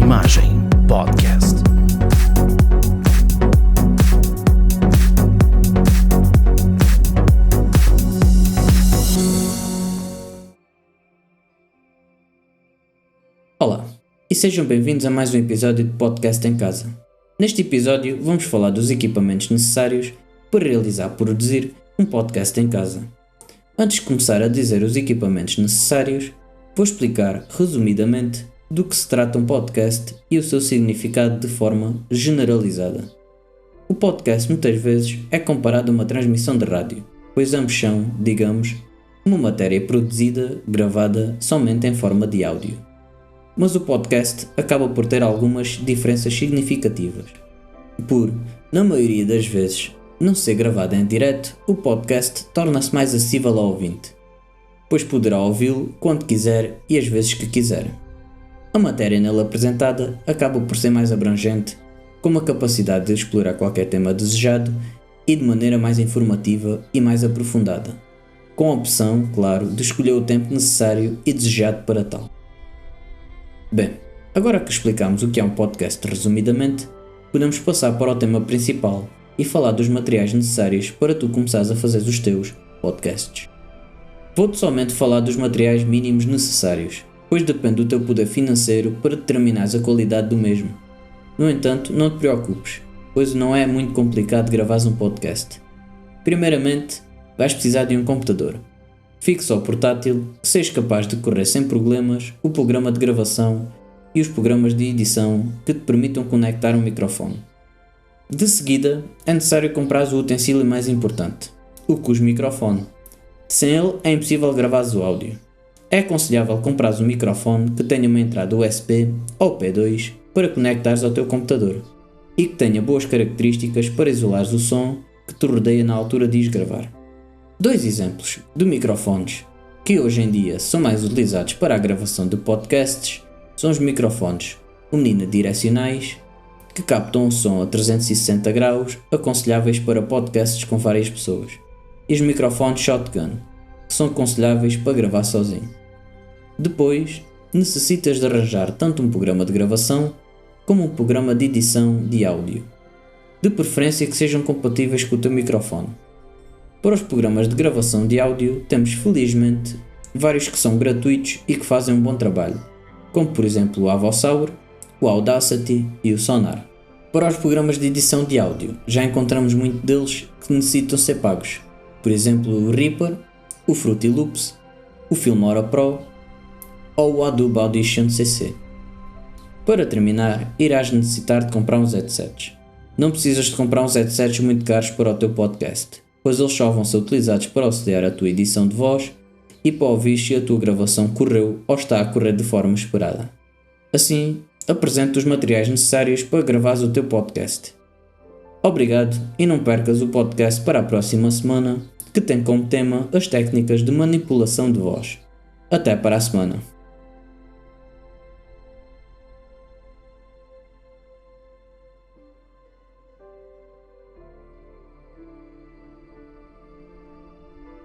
Imagem Podcast. Olá, e sejam bem-vindos a mais um episódio de Podcast em Casa. Neste episódio vamos falar dos equipamentos necessários para realizar e produzir um podcast em casa. Antes de começar a dizer os equipamentos necessários, vou explicar, resumidamente, do que se trata um podcast e o seu significado de forma generalizada. O podcast muitas vezes é comparado a uma transmissão de rádio, pois ambos são, digamos, uma matéria produzida, gravada somente em forma de áudio. Mas o podcast acaba por ter algumas diferenças significativas. Por, na maioria das vezes, não ser gravado em direto, o podcast torna-se mais acessível ao ouvinte, pois poderá ouvi-lo quando quiser e as vezes que quiser. A matéria nele apresentada acaba por ser mais abrangente, com uma capacidade de explorar qualquer tema desejado e de maneira mais informativa e mais aprofundada, com a opção, claro, de escolher o tempo necessário e desejado para tal. Bem, agora que explicamos o que é um podcast resumidamente, podemos passar para o tema principal e falar dos materiais necessários para tu começares a fazer os teus podcasts. Vou-te somente falar dos materiais mínimos necessários, pois depende do teu poder financeiro para determinares a qualidade do mesmo. No entanto, não te preocupes, pois não é muito complicado gravares um podcast. Primeiramente, vais precisar de um computador fixo ou portátil que seja capaz de correr sem problemas o programa de gravação e os programas de edição que te permitam conectar um microfone. De seguida, é necessário comprar o utensílio mais importante, o cujo microfone. Sem ele é impossível gravar o áudio. É aconselhável comprar um microfone que tenha uma entrada USB ou P2 para conectares ao teu computador e que tenha boas características para isolares o som que te rodeia na altura de ires gravar. Dois exemplos de microfones que hoje em dia são mais utilizados para a gravação de podcasts são os microfones unidirecionais que captam o som a 360 graus, aconselháveis para podcasts com várias pessoas, e os microfones shotgun, que são aconselháveis para gravar sozinho. Depois, necessitas de arranjar tanto um programa de gravação como um programa de edição de áudio, de preferência que sejam compatíveis com o teu microfone. Para os programas de gravação de áudio temos felizmente vários que são gratuitos e que fazem um bom trabalho, como por exemplo o Avosaur, o Audacity e o Sonar. Para os programas de edição de áudio já encontramos muitos deles que necessitam ser pagos, por exemplo o Reaper, o Fruity Loops, o Filmora Pro ou o Adobe Audition CC. Para terminar, irás necessitar de comprar uns headsets. Não precisas de comprar uns headsets muito caros para o teu podcast, pois eles só vão ser utilizados para auxiliar a tua edição de voz e para ouvir se a tua gravação correu ou está a correr de forma esperada. Assim, apresenta os materiais necessários para gravares o teu podcast. Obrigado e não percas o podcast para a próxima semana, que tem como tema as técnicas de manipulação de voz. Até para a semana.